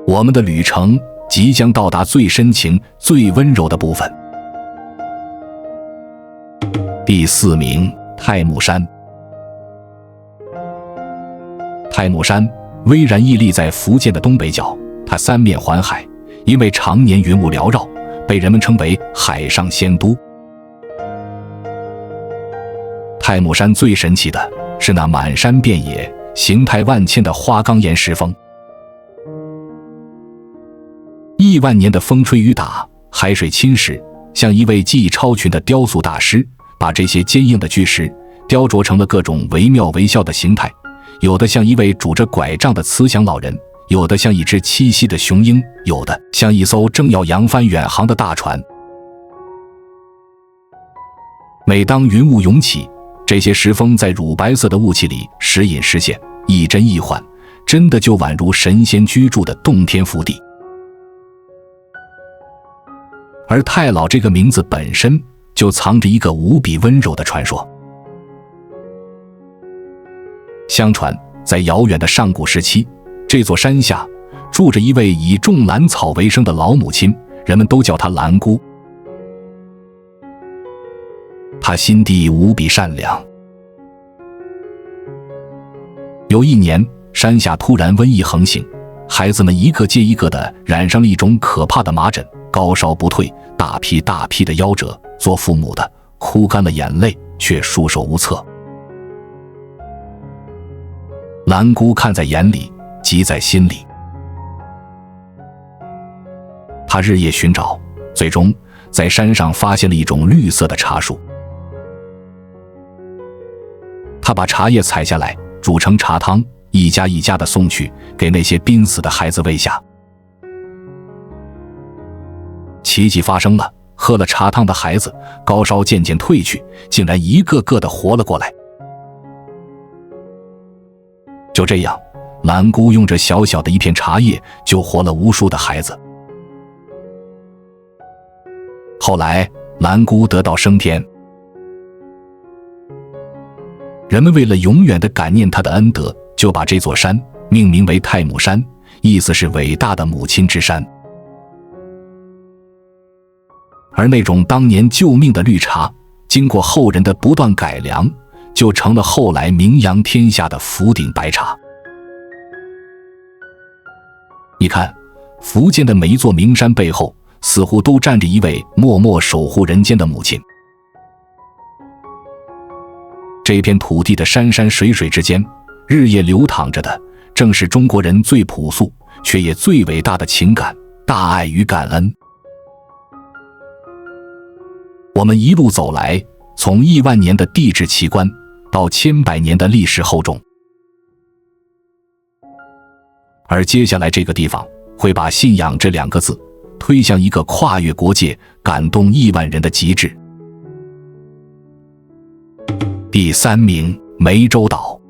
Speaker 1: 我们的旅程即将到达最深情、最温柔的部分。第4名，太木山。太木山巍然屹立在福建的东北角，它三面环海，因为常年云雾缭绕，被人们称为海上仙都。太木山最神奇的是那满山遍野、形态万千的花岗岩石峰。亿万年的风吹雨打，海水侵蚀，像一位技艺超群的雕塑大师，把这些坚硬的巨石雕琢成了各种惟妙惟肖的形态，有的像一位拄着拐杖的慈祥老人，有的像一只栖息的雄鹰，有的像一艘正要扬帆远航的大船。每当云雾涌起，这些石峰在乳白色的雾气里时隐时现，一真一幻，真的就宛如神仙居住的洞天福地。而太老这个名字本身就藏着一个无比温柔的传说。相传，在遥远的上古时期，这座山下住着一位以种兰草为生的老母亲，人们都叫她兰姑。她心地无比善良。有一年，山下突然瘟疫横行，孩子们一个接一个的染上了一种可怕的麻疹，高烧不退，大批大批的夭折，做父母的哭干了眼泪，却束手无策。兰姑看在眼里，急在心里。她日夜寻找，最终在山上发现了一种绿色的茶树。她把茶叶采下来，煮成茶汤，一家一家的送去，给那些濒死的孩子喂下。奇迹发生了，喝了茶汤的孩子高烧渐渐退去，竟然一个个的活了过来。就这样，兰姑用这小小的一片茶叶救活了无数的孩子。后来，兰姑得道升天。人们为了永远地感念他的恩德，就把这座山命名为泰姆山，意思是伟大的母亲之山。而那种当年救命的绿茶，经过后人的不断改良，就成了后来名扬天下的福鼎白茶。你看，福建的每一座名山背后，似乎都站着一位默默守护人间的母亲。这片土地的山山水水之间，日夜流淌着的，正是中国人最朴素却也最伟大的情感、大爱与感恩。我们一路走来，从亿万年的地质奇观到千百年的历史厚重，而接下来这个地方会把信仰这2个字推向一个跨越国界、感动亿万人的极致。第3名，湄洲岛。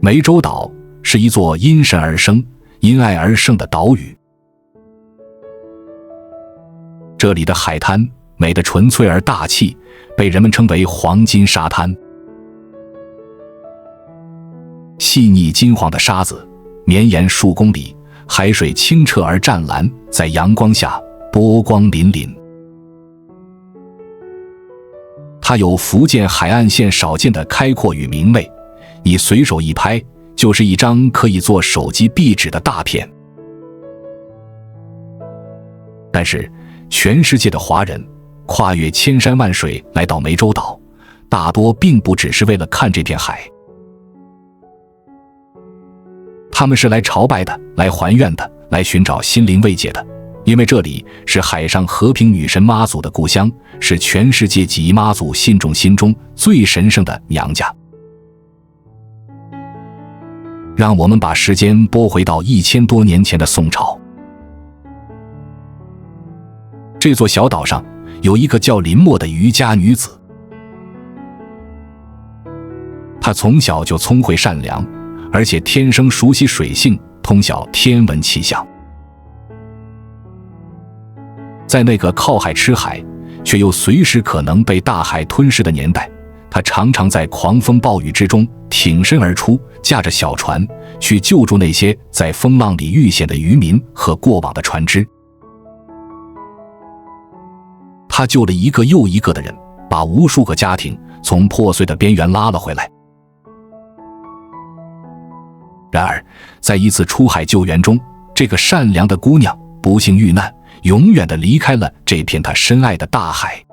Speaker 1: 湄洲岛是一座因神而生、因爱而生的岛屿。这里的海滩美得纯粹而大气，被人们称为黄金沙滩。细腻金黄的沙子绵延数公里，海水清澈而湛蓝，在阳光下波光粼粼。它有福建海岸线少见的开阔与明媚，你随手一拍，就是一张可以做手机壁纸的大片。但是全世界的华人跨越千山万水来到湄洲岛，大多并不只是为了看这片海，他们是来朝拜的，来还愿的，来寻找心灵慰藉的。因为这里是海上和平女神妈祖的故乡，是全世界几亿妈祖信众心中最神圣的娘家。让我们把时间拨回到1000多年前的宋朝。这座小岛上有一个叫林默的渔家女子，她从小就聪慧善良，而且天生熟悉水性，通晓天文气象。在那个靠海吃海，却又随时可能被大海吞噬的年代，他常常在狂风暴雨之中挺身而出，驾着小船去救助那些在风浪里遇险的渔民和过往的船只。他救了一个又一个的人，把无数个家庭从破碎的边缘拉了回来。然而，在一次出海救援中，这个善良的姑娘不幸遇难，永远地离开了这片她深爱的大海。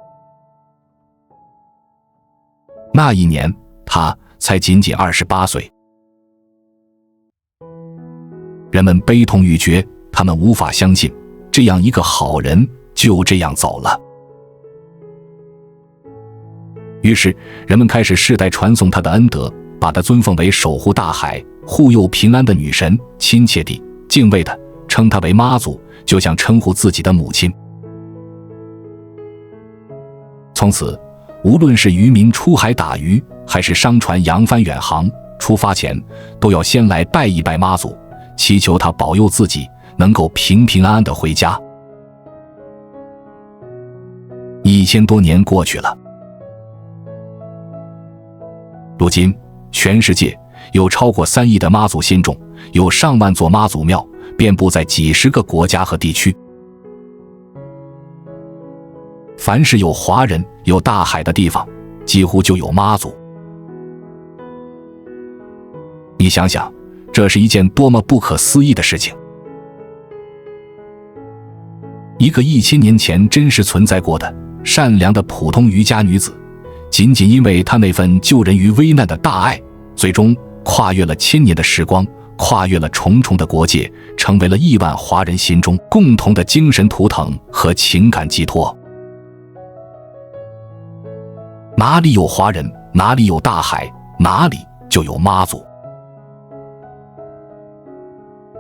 Speaker 1: 那一年，她才仅仅28岁。人们悲痛欲绝，他们无法相信，这样一个好人就这样走了。于是，人们开始世代传颂她的恩德，把她尊奉为守护大海、护佑平安的女神，亲切地、敬畏地称她为妈祖，就像称呼自己的母亲。从此，无论是渔民出海打鱼，还是商船扬帆远航，出发前都要先来拜一拜妈祖，祈求她保佑自己能够平平安安地回家。1000多年过去了，如今全世界有超过3亿的妈祖信众，有上万座妈祖庙，遍布在几10个国家和地区。凡是有华人、有大海的地方，几乎就有妈祖。你想想，这是一件多么不可思议的事情！一个1000年前真实存在过的善良的普通渔家女子，仅仅因为她那份救人于危难的大爱，最终跨越了1000年的时光，跨越了重重的国界，成为了亿万华人心中共同的精神图腾和情感寄托。哪里有华人，哪里有大海，哪里就有妈祖。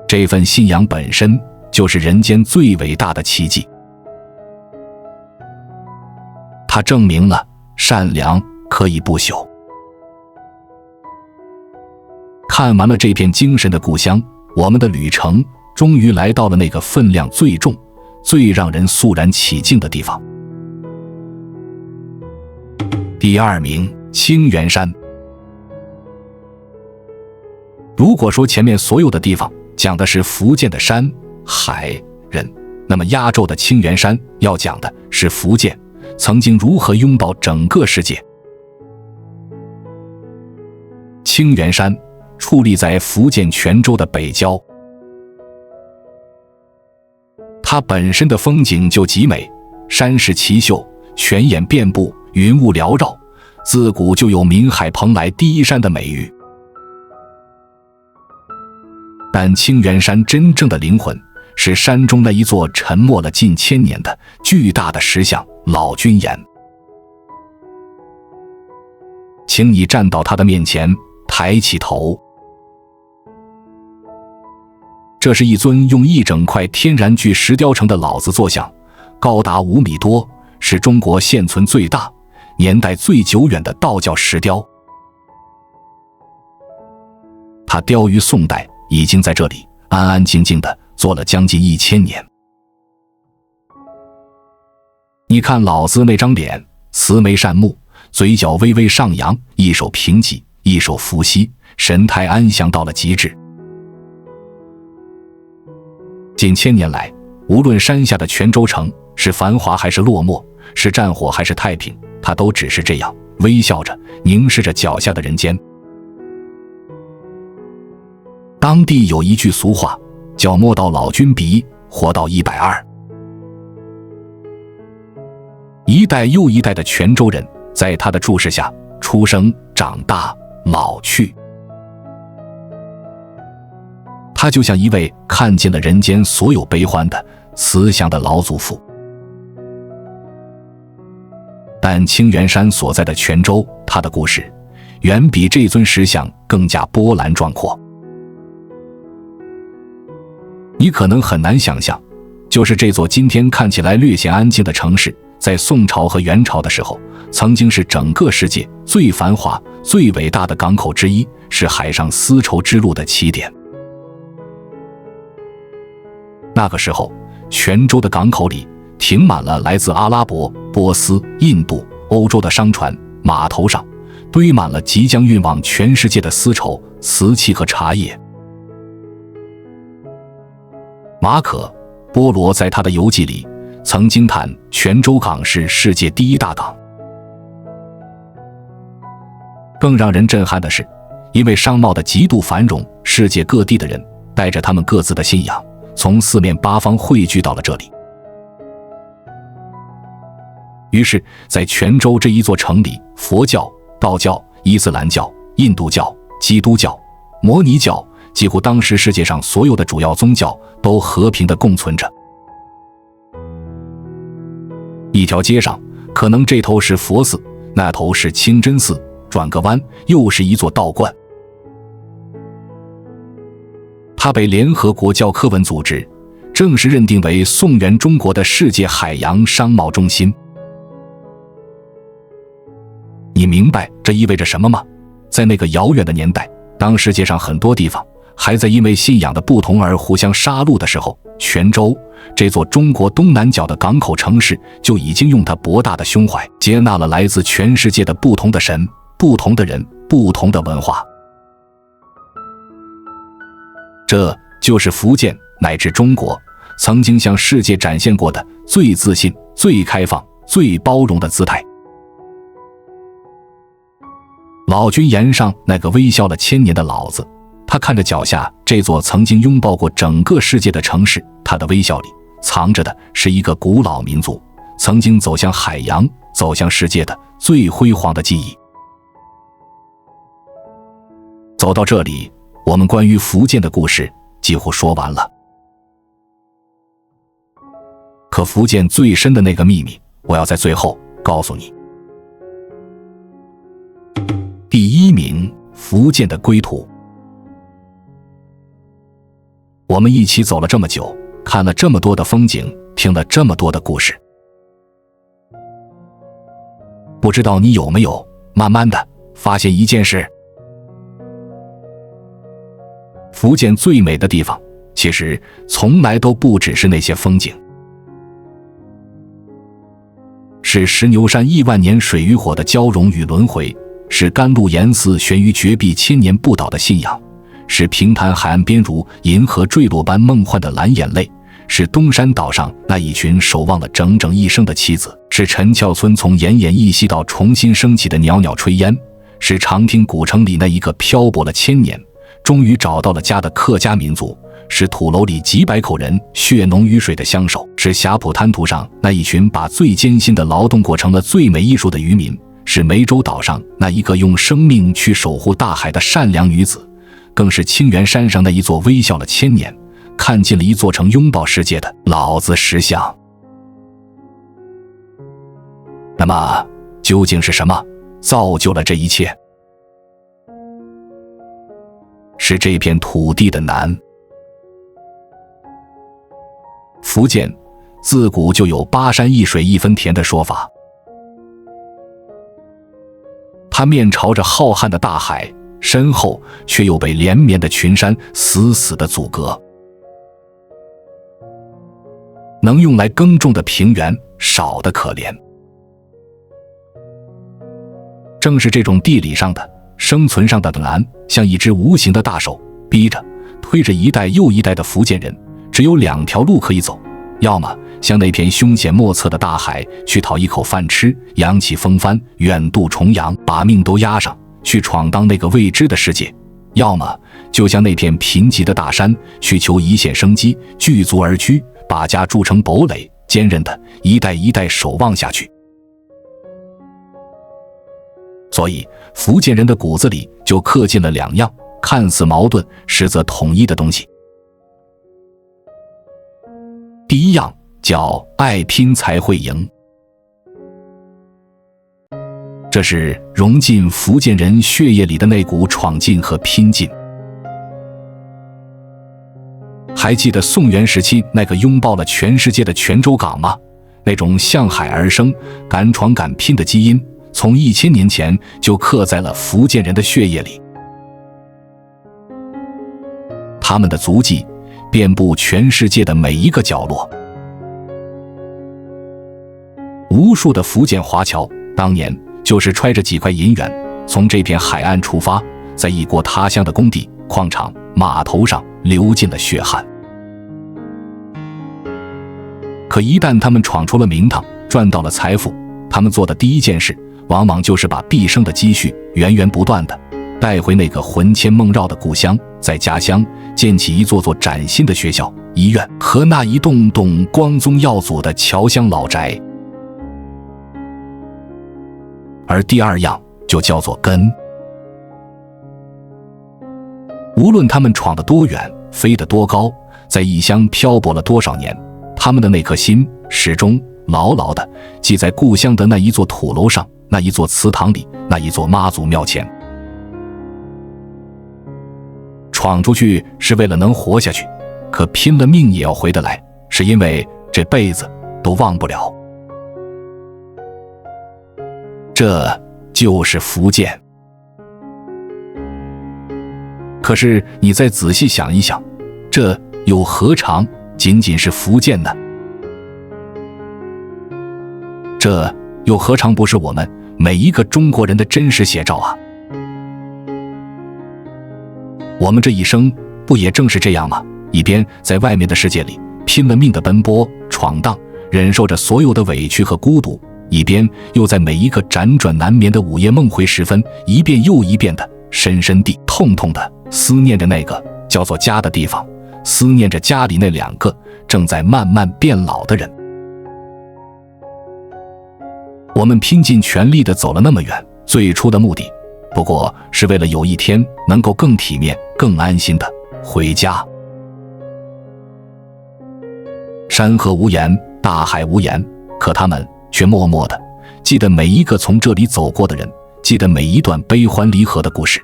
Speaker 1: 这份信仰本身就是人间最伟大的奇迹，它证明了善良可以不朽。看完了这片精神的故乡，我们的旅程终于来到了那个分量最重、最让人肃然起敬的地方。第第2名，青原山。如果说前面所有的地方讲的是福建的山、海、人，那么压轴的青原山要讲的是福建曾经如何拥抱整个世界。青原山矗立在福建泉州的北郊，它本身的风景就极美，山势奇秀，泉眼遍布，云雾缭绕，自古就有闽海蓬莱第一山的美誉。但青原山真正的灵魂是山中那一座沉没了近1000年的巨大的石像老君岩。请你站到它的面前，抬起头。这是一尊用一整块天然巨石雕成的老子坐像，高达5米多，是中国现存最大、年代最久远的道教石雕。它雕于宋代，已经在这里安安静静地坐了将近1000年。你看老子那张脸，慈眉善目，嘴角微微上扬，一手平脊，一手扶膝，神态安详到了极致。近1000年来，无论山下的泉州城是繁华还是落寞，是战火还是太平，他都只是这样微笑着凝视着脚下的人间。当地有一句俗话，叫摸到老君鼻，活到120。一代又一代的泉州人在他的注视下出生、长大、老去。他就像一位看尽了人间所有悲欢的慈祥的老祖父。但青原山所在的泉州，他的故事远比这尊石像更加波澜壮阔。你可能很难想象，就是这座今天看起来略显安静的城市，在宋朝和元朝的时候，曾经是整个世界最繁华、最伟大的港口之一，是海上丝绸之路的起点。那个时候，泉州的港口里停满了来自阿拉伯、波斯、印度、欧洲的商船，码头上堆满了即将运往全世界的丝绸、瓷器和茶叶。马可·波罗在他的游记里曾惊叹泉州港是世界第1大港。更让人震撼的是，因为商贸的极度繁荣，世界各地的人带着他们各自的信仰，从4面8方汇聚到了这里。于是在泉州这一座城里，佛教、道教、伊斯兰教、印度教、基督教、摩尼教，几乎当时世界上所有的主要宗教都和平地共存着。一条街上，可能这头是佛寺，那头是清真寺，转个弯又是一座道观。它被联合国教科文组织正式认定为宋元中国的世界海洋商贸中心。你明白这意味着什么吗？在那个遥远的年代，当世界上很多地方还在因为信仰的不同而互相杀戮的时候，泉州这座中国东南角的港口城市就已经用它博大的胸怀接纳了来自全世界的不同的神、不同的人、不同的文化。这就是福建乃至中国曾经向世界展现过的最自信、最开放、最包容的姿态。老君岩上那个微笑了1000年的老子，他看着脚下这座曾经拥抱过整个世界的城市，他的微笑里藏着的是一个古老民族曾经走向海洋、走向世界的最辉煌的记忆。走到这里，我们关于福建的故事几乎说完了。可福建最深的那个秘密，我要在最后告诉你。第1名，福建的归途。我们一起走了这么久，看了这么多的风景，听了这么多的故事，不知道你有没有慢慢的发现一件事：福建最美的地方，其实从来都不只是那些风景。是石牛山亿万年水与火的交融与轮回，是甘露岩寺悬于绝壁千年不倒的信仰，是平潭海岸边如银河坠落般梦幻的蓝眼泪，是东山岛上那一群守望了整整一生的妻子，是陈桥村从奄奄一息到重新升起的袅袅炊烟，是长汀古城里那一个漂泊了千年终于找到了家的客家民族，是土楼里几百口人血浓于水的相守，是霞浦滩涂上那一群把最艰辛的劳动过成了最美艺术的渔民，是湄洲岛上那一个用生命去守护大海的善良女子，更是清源山上那一座微笑了千年看尽了一座城拥抱世界的老子石像。那么究竟是什么造就了这一切？是这片土地的难。福建自古就有巴山一水一分田的说法，它面朝着浩瀚的大海，身后却又被连绵的群山死死地阻隔，能用来耕种的平原少得可怜。正是这种地理上的生存上的难，像一只无形的大手，逼着推着一代又一代的福建人，只有两条路可以走，要么向那片凶险莫测的大海去讨一口饭吃，扬起风帆远渡重洋，把命都押上去闯荡那个未知的世界，要么就向那片贫瘠的大山去求一线生机，聚族而居，把家筑成堡垒，坚韧的一代一代守望下去。所以福建人的骨子里就刻进了两样看似矛盾实则统一的东西。第一样叫爱拼才会赢，这是融进福建人血液里的那股闯劲和拼劲。还记得宋元时期那个拥抱了全世界的泉州港吗？那种向海而生敢闯敢拼的基因，从1000年前就刻在了福建人的血液里，他们的足迹遍布全世界的每一个角落。无数的福建华侨当年就是揣着几块银元，从这片海岸出发，在异国他乡的工地、矿场、码头上流尽了血汗。可一旦他们闯出了名堂，赚到了财富，他们做的第一件事往往就是把毕生的积蓄源源不断地带回那个魂牵梦绕的故乡，在家乡建起一座座崭新的学校、医院和那一栋栋光宗耀祖的侨乡老宅。而第二样就叫做根。无论他们闯得多远，飞得多高，在异乡漂泊了多少年，他们的那颗心始终牢牢地系在故乡的那一座土楼上，那一座祠堂里，那一座妈祖庙前。闯出去是为了能活下去，可拼了命也要回得来，是因为这辈子都忘不了。这就是福建。可是你再仔细想一想，这又何尝仅仅是福建呢？这又何尝不是我们每一个中国人的真实写照啊？我们这一生不也正是这样吗？一边在外面的世界里拼了命的奔波闯荡，忍受着所有的委屈和孤独，一边又在每一个辗转难眠的午夜梦回时分，一遍又一遍的深深地痛痛的思念着那个叫做家的地方，思念着家里那两个正在慢慢变老的人。我们拼尽全力地走了那么远，最初的目的不过是为了有一天能够更体面、更安心地回家。山河无言，大海无言，可他们却默默地记得每一个从这里走过的人，记得每一段悲欢离合的故事。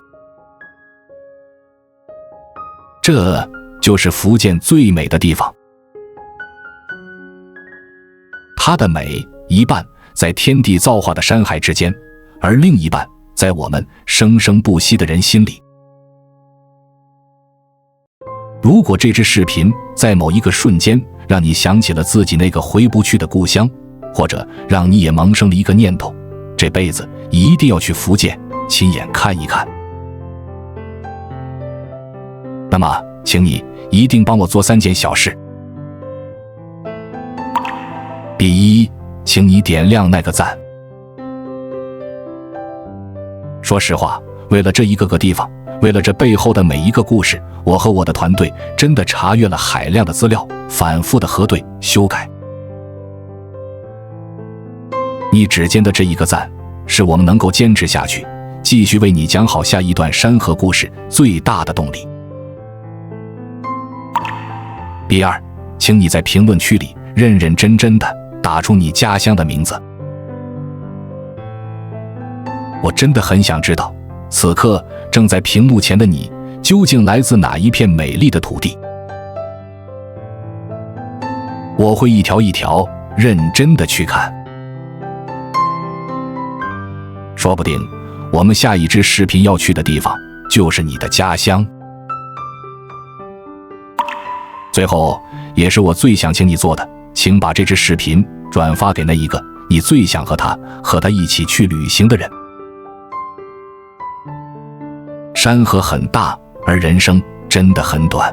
Speaker 1: 这就是福建最美的地方。它的美一半在天地造化的山海之间，而另一半在我们生生不息的人心里。如果这支视频在某一个瞬间让你想起了自己那个回不去的故乡，或者让你也萌生了一个念头，这辈子一定要去福建亲眼看一看。那么，请你一定帮我做3件小事。第一，请你点亮那个赞。说实话，为了这一个地方，为了这背后的每一个故事，我和我的团队真的查阅了海量的资料，反复的核对、修改。你指尖的这一个赞，是我们能够坚持下去，继续为你讲好下一段山河故事最大的动力。第二，请你在评论区里认认真真的打出你家乡的名字。我真的很想知道，此刻正在屏幕前的你，究竟来自哪一片美丽的土地？我会一条一条认真的去看。说不定，我们下一支视频要去的地方，就是你的家乡。最后，也是我最想请你做的，请把这支视频转发给那一个你最想和他一起去旅行的人。山河很大，而人生真的很短。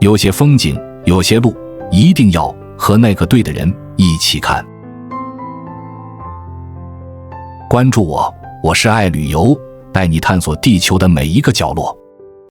Speaker 1: 有些风景，有些路，一定要和那个对的人一起看。关注我，我是爱旅游，带你探索地球的每一个角落。